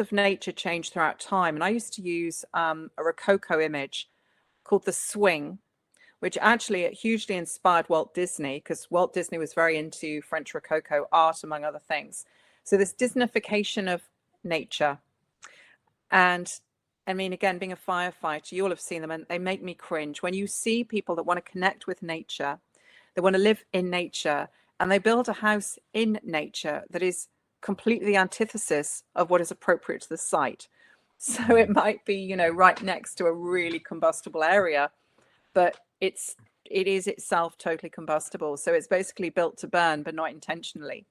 of nature change throughout time. And I used to use a Rococo image called The Swing, which actually hugely inspired Walt Disney, because Walt Disney was very into French Rococo art, among other things. So this Disneyfication of nature. And I mean, again, being a firefighter, you all have seen them, and they make me cringe. When you see people that want to connect with nature, they want to live in nature, and they build a house in nature that is completely the antithesis of what is appropriate to the site. So it might be, you know, right next to a really combustible area, but it is itself totally combustible. So it's basically built to burn, but not intentionally.